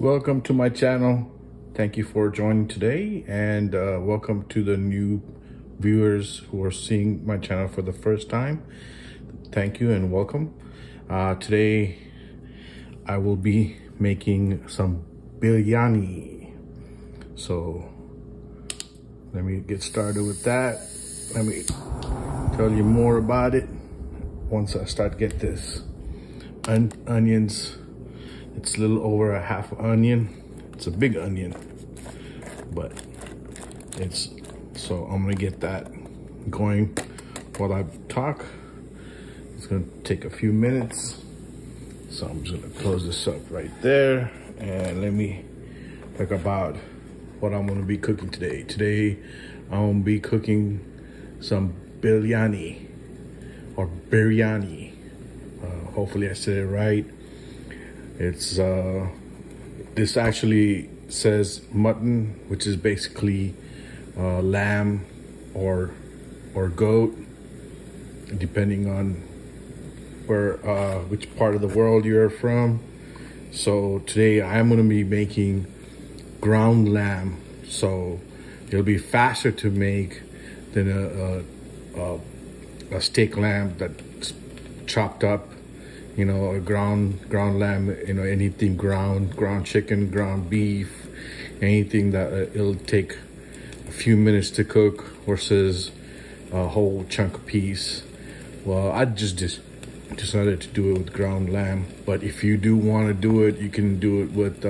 Welcome to my channel. Thank you for joining today, and welcome to the new viewers who are seeing my channel for the first time. Thank you and welcome. Today I will be making some biryani. So let me get started with that. Let me tell you more about it once I start get this. Onions. It's a little over a half onion. It's a big onion, but so I'm gonna get that going while I talk. It's gonna take a few minutes. So I'm just gonna close this up right there and let me talk about what I'm gonna be cooking today. Today, I'm gonna be cooking some biryani or biryani. Hopefully I said it right. It's this actually says mutton, which is basically lamb or goat, depending on where which part of the world you're from. So today I'm gonna be making ground lamb, so it'll be faster to make than a steak lamb that's chopped up. You know, a ground lamb, you know, anything ground chicken, ground beef, anything that it'll take a few minutes to cook versus a whole chunk of piece. Well, I just decided to do it with ground lamb, but if you do want to do it, you can do it with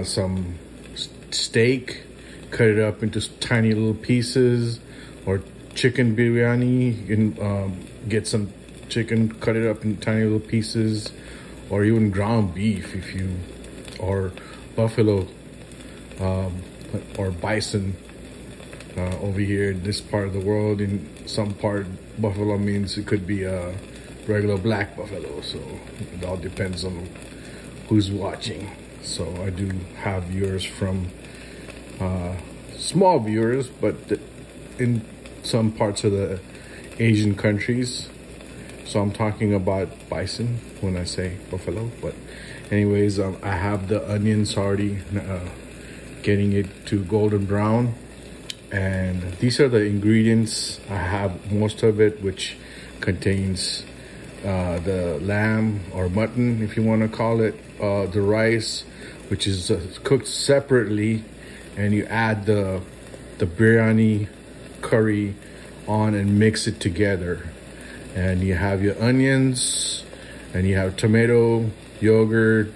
some steak, cut it up into tiny little pieces, or chicken biryani. You can get some chicken, cut it up in tiny little pieces, or even ground beef if you, or buffalo or bison. Over here in this part of the world, in some part buffalo means it could be a regular black buffalo, so it all depends on who's watching. So I do have viewers from small viewers, but in some parts of the Asian countries. So I'm talking about bison when I say buffalo, but anyways, I have the onions already, getting it to golden brown. And these are the ingredients. I have most of it, which contains the lamb or mutton, if you want to call it, the rice, which is cooked separately, and you add the biryani curry on and mix it together. And you have your onions, and you have tomato, yogurt,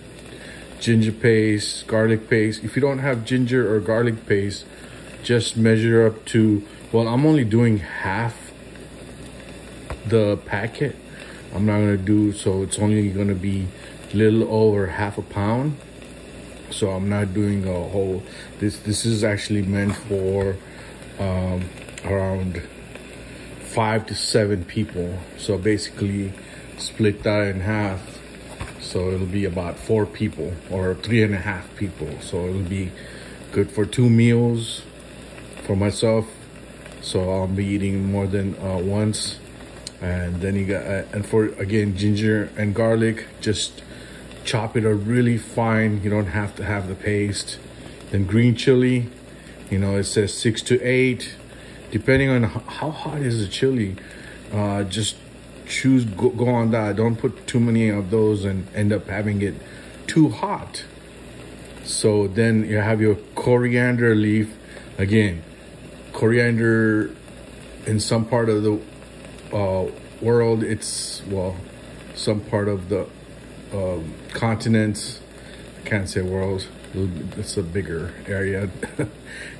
ginger paste, garlic paste. If you don't have ginger or garlic paste, just measure up to, well, I'm only doing half the packet. I'm not gonna do, so it's only gonna be a little over half a pound. So I'm not doing a whole, this is actually meant for around 5 to 7 people. So basically split that in half, so it'll be about 4 people or 3.5 people. So it'll be good for 2 meals for myself, so I'll be eating more than once. And then you got and for again, ginger and garlic, just chop it up really fine. You don't have to have the paste. Then green chili, you know, it says 6 to 8 depending on how hot is the chili. Just choose, go on that. Don't put too many of those and end up having it too hot. So then you have your coriander leaf. Again, coriander in some part of the world, it's, well, some part of the continents, I can't say world, it's a bigger area.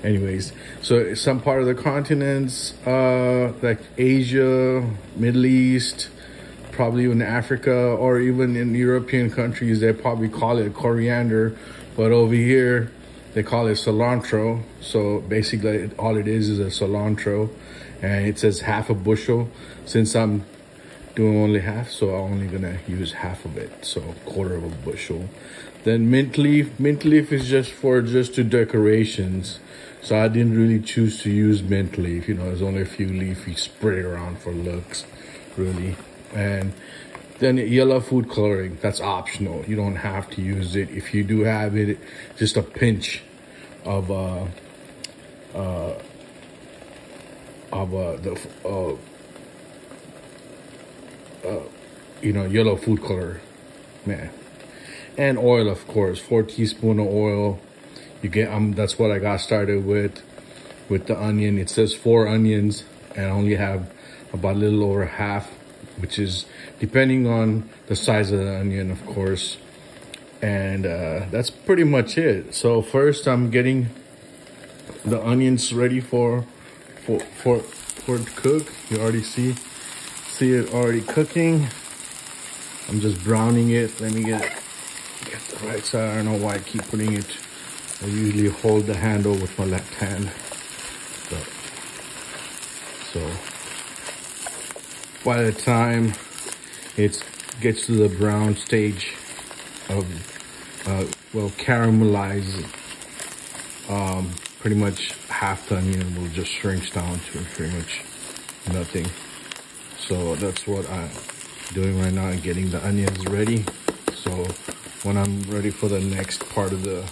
Anyways, so some part of the continents, like Asia, Middle East, probably even Africa, or even in European countries, they probably call it coriander, but over here they call it cilantro. So basically all it is a cilantro, and it says half a bushel. Since I'm doing only half, so I'm only gonna use half of it, so a quarter of a bushel. Then mint leaf. Mint leaf is just to decorations, so I didn't really choose to use mint leaf. You know, there's only a few leaf, you spread it around for looks, really. And Then yellow food coloring, that's optional. You don't have to use it. If you do have it, just a pinch of yellow food color, man. And oil, of course, 4 teaspoons of oil. You get that's what I got started with the onion. It says 4 onions, and I only have about a little over half, which is depending on the size of the onion, of course. And that's pretty much it. So first I'm getting the onions ready for it to cook. You already see it already cooking. I'm just browning it. Let me get the right side. I don't know why I keep putting it. I usually hold the handle with my left hand. So by the time it gets to the brown stage of caramelized, pretty much half the onion will just shrink down to pretty much nothing. So that's what I'm doing right now, and getting the onions ready. So when I'm ready for the next part of the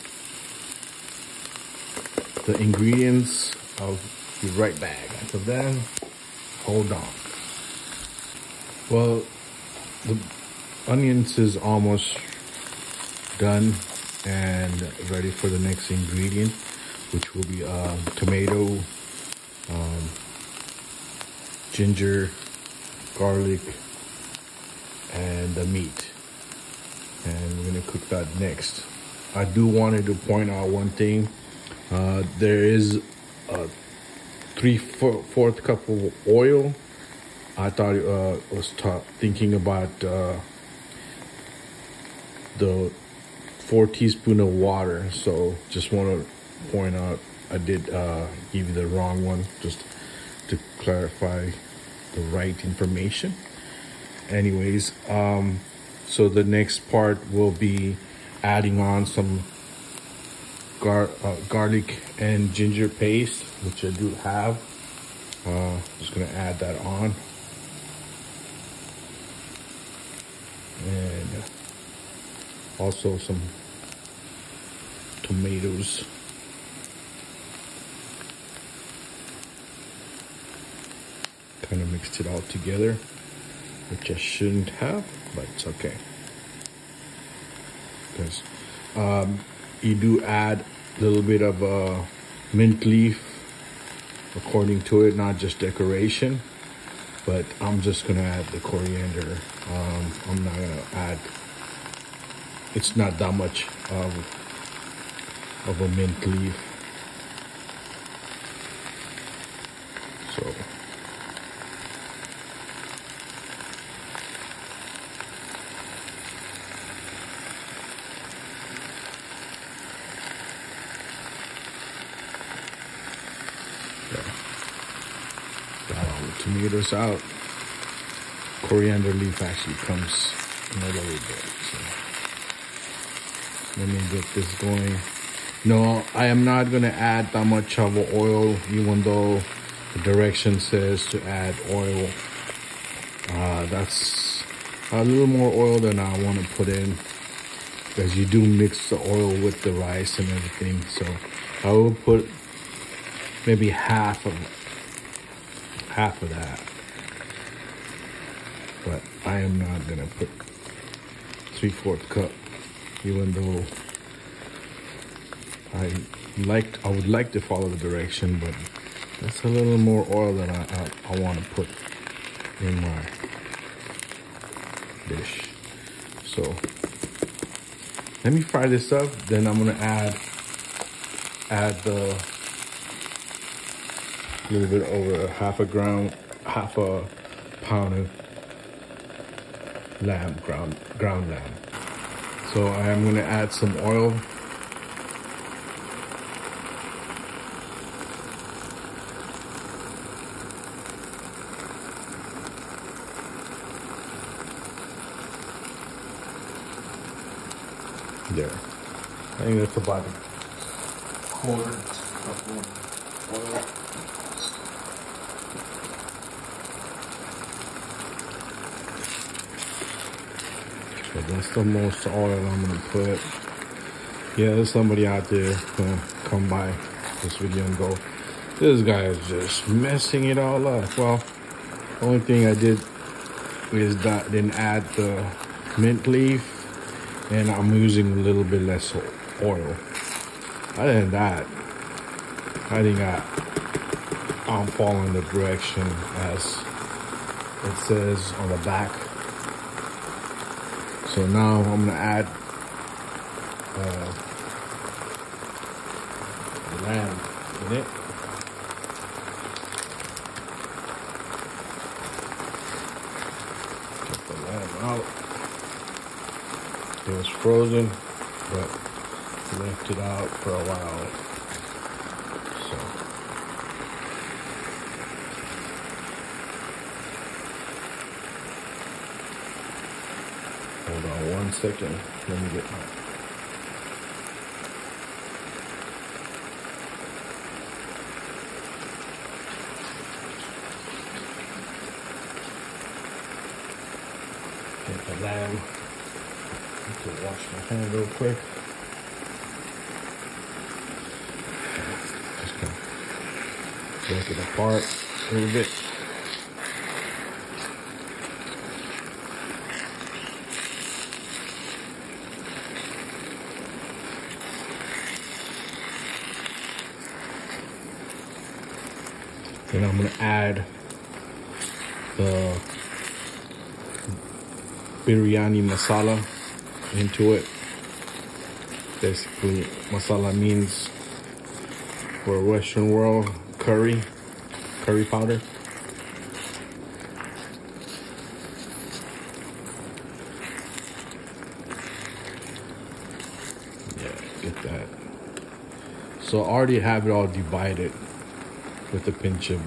ingredients, I'll be right back. Until then, hold on. Well, the onions is almost done and ready for the next ingredient, which will be tomato, ginger, garlic, and the meat. And we're gonna cook that next. I do wanted to point out one thing. There is a 3/4 cup of oil. I thought was thinking about the 4 teaspoons of water. So just want to point out I did give you the wrong one, just to clarify the right information. Anyways, so the next part will be adding on some garlic and ginger paste, which I do have. Just gonna add that on, and also some tomatoes. Kind of mixed it all together, which I shouldn't have, but it's okay. Because you do add a little bit of mint leaf according to it, not just decoration. But I'm just gonna add the coriander. I'm not gonna add, it's not that much of a mint leaf. So got all the tomatoes out. Coriander leaf actually comes in a little bit. So let me get this going. No, I am not gonna add that much of oil, even though the direction says to add oil. That's a little more oil than I want to put in, because you do mix the oil with the rice and everything. So I will put maybe half of that, but I am not gonna put 3/4 cup, even though I would like to follow the direction, but that's a little more oil than I want to put in my dish. So let me fry this up, then I'm gonna add the little bit over half a pound of lamb, ground lamb. So I am gonna add some oil. There. I think that's about a quarter cup of oil. But that's the most oil I'm gonna put. Yeah, there's somebody out there gonna come by this video and go, this guy is just messing it all up. Well, the only thing I did is that didn't add the mint leaf, and I'm using a little bit less oil. Other than that, I think I'm following the direction as it says on the back. So now I'm gonna add the lamb in it. Get the lamb out. It was frozen, but left it out for a while. So hold on 1 second. Let me get my the lamb. I have to wash my hand real quick. Just gonna break it apart a little bit. Then I'm gonna add the biryani masala into it. Basically, masala means for Western world curry powder. Yeah, get that. So I already have it all divided with a pinch of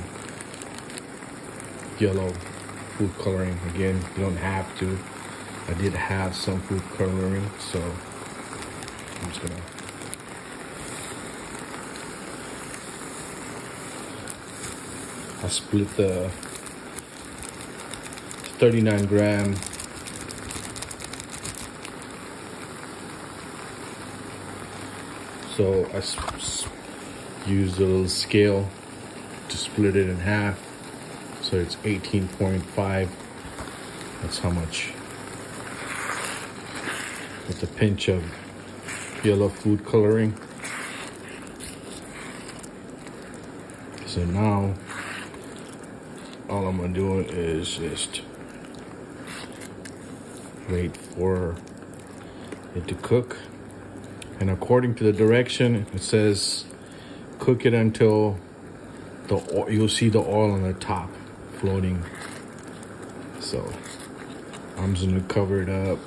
yellow food coloring. Again, you don't have to. I did have some food coloring, so I'm just gonna I split the 39 gram so I used a little scale to split it in half, so it's 18.5. That's how much, with a pinch of yellow food coloring. So now all I'm gonna do is just wait for it to cook. And according to the direction, it says cook it until you'll see the oil on the top floating. So I'm just gonna cover it up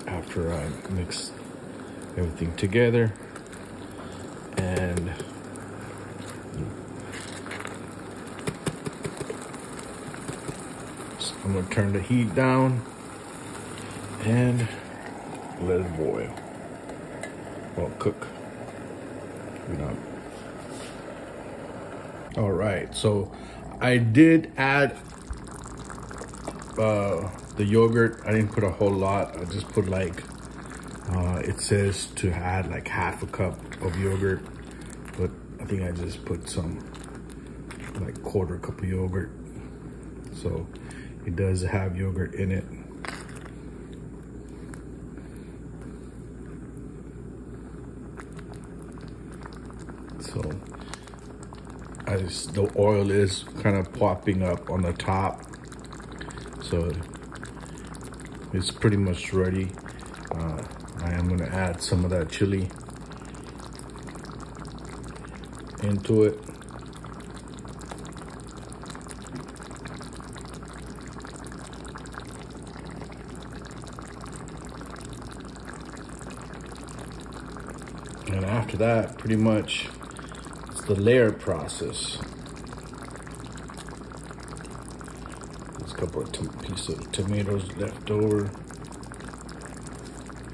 after I mix everything together, and I'm gonna turn the heat down and let it boil. Well, cook. You know. All right, so I did add the yogurt. I didn't put a whole lot. I just put like, it says to add like half a cup of yogurt, but I think I just put some, like quarter cup of yogurt. So it does have yogurt in it. So the oil is kind of popping up on the top. So it's pretty much ready. I am gonna add some of that chili into it. And after that, pretty much it's the layer process. There's a couple of pieces of tomatoes left over.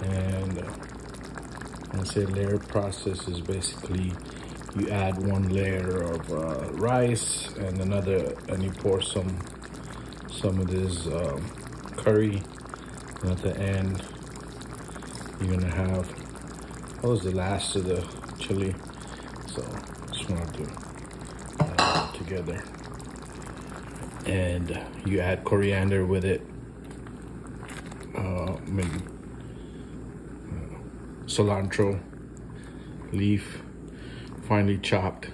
And I say layer process is basically you add one layer of rice and another, and you pour some of this curry And at the end, you're gonna have, that was the last of the chili. So just wanted to add it together. And you add coriander with it. Maybe cilantro leaf, finely chopped.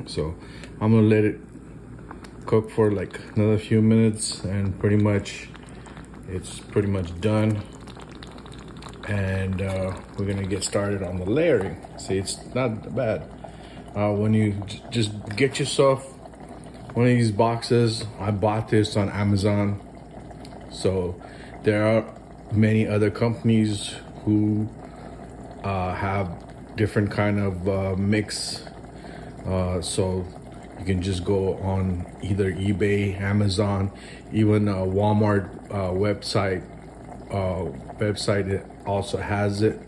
So I'm gonna let it cook for like another few minutes, and pretty much it's pretty much done. And we're gonna get started on the layering. See, it's not bad. When you just get yourself one of these boxes, I bought this on Amazon. So there are many other companies who have different kind of mix. So you can just go on either eBay, Amazon, even Walmart website it also has it.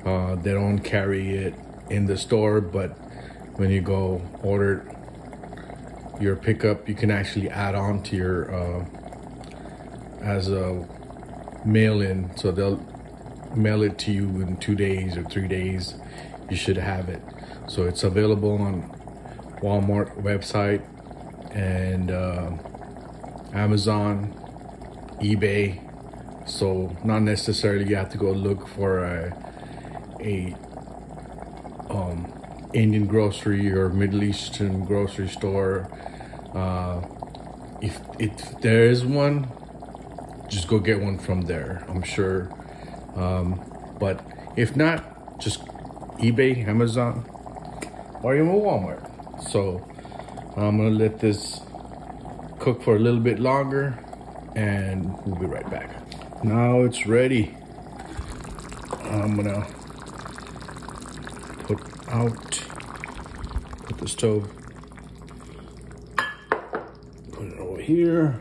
They don't carry it in the store, but when you go order your pickup, you can actually add on to your as a mail-in. So they'll mail it to you in 2 days or 3 days. You should have it. So it's available on Walmart website and Amazon, eBay. So not necessarily you have to go look for a Indian grocery or Middle Eastern grocery store. If there is one, just go get one from there, I'm sure. But if not, just eBay, Amazon, or even Walmart. So I'm gonna let this cook for a little bit longer, and we'll be right back. Now it's ready. I'm gonna put the stove, put it over here.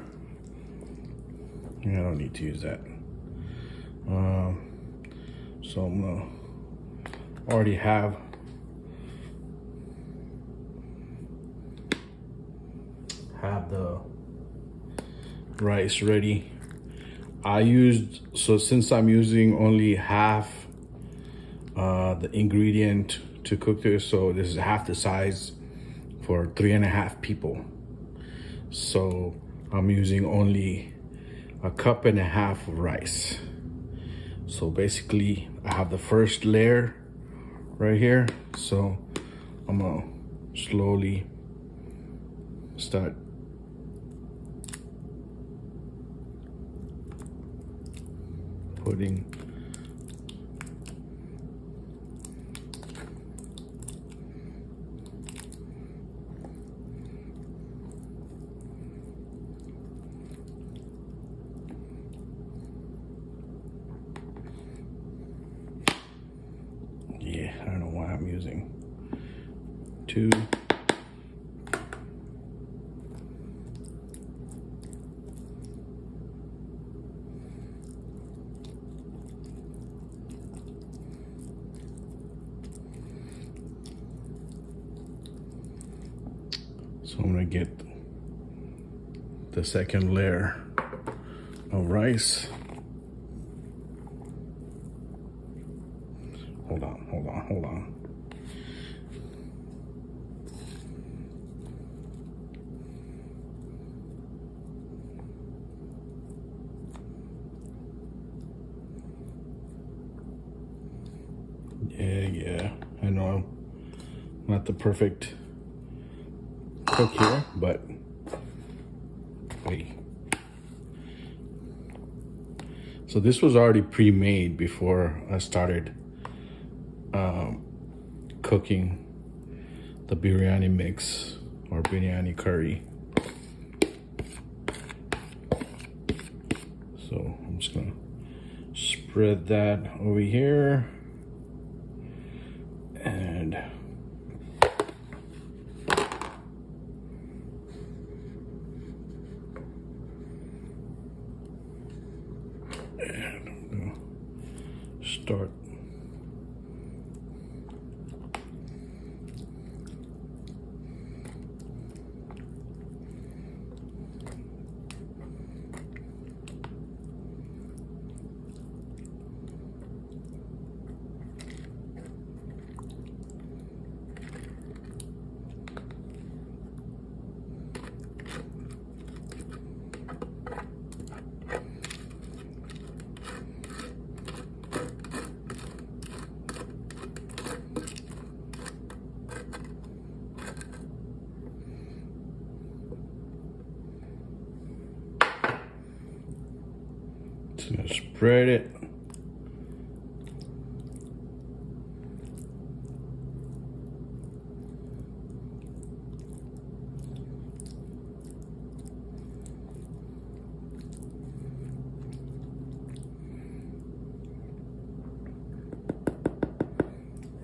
I don't need to use that. So I'm gonna already have the rice ready. Since I'm using only half the ingredient to cook this, so this is half the size for 3.5 people. So I'm using only 1.5 cups of rice. So basically I have the first layer right here. So I'm gonna slowly start putting I don't know why I'm using 2. So I'm gonna get the second layer of rice. Hold on. Yeah, I know I'm not the perfect cook here, but wait. So this was already pre-made before I started cooking the biryani mix or biryani curry. So I'm just gonna spread that over here and I'm gonna start spread it.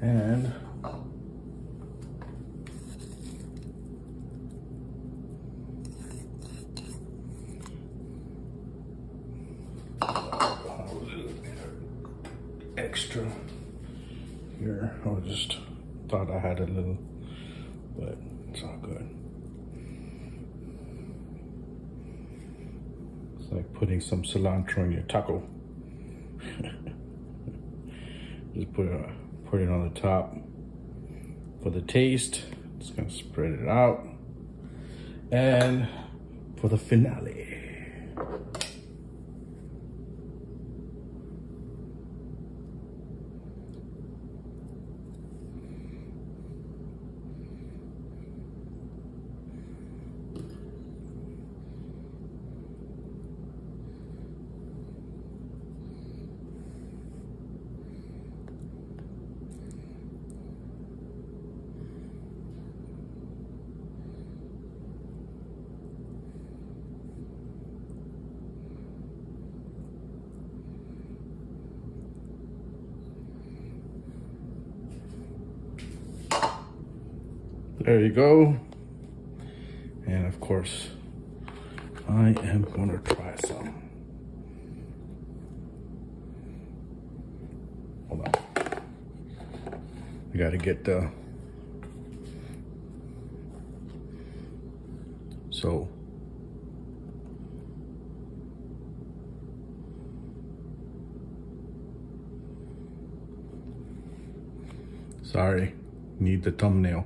And extra here. I just thought I had a little, but it's all good. It's like putting some cilantro in your taco. Just put it on the top for the taste. Just gonna spread it out. And for the finale. There you go. And of course, I am gonna try some. Hold on. I gotta get the, so. Sorry, need the thumbnail.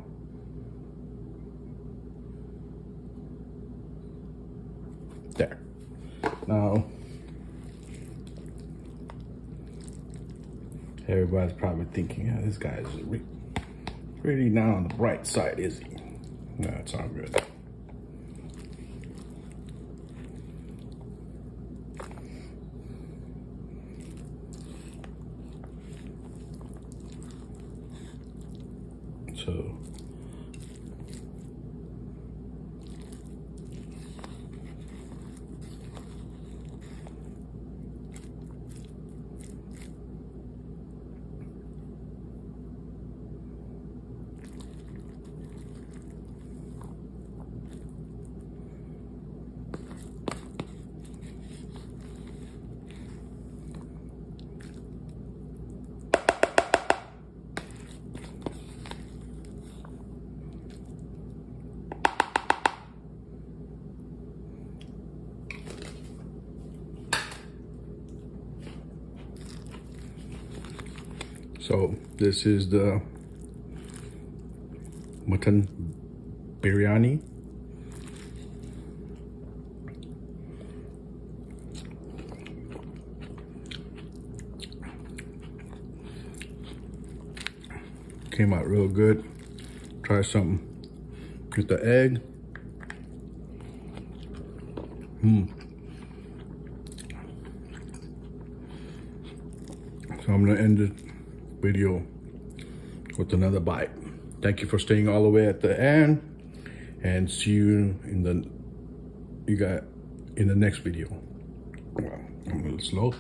There. Now, everybody's probably thinking, yeah, this guy's really not on the bright side, is he? No, it's all good. So, this is the Mutton Biryani. Came out real good. Try something with the egg. So I'm gonna end the video with another bite. Thank you for staying all the way at the end, and see you in the next video. Well, I'm a little slow.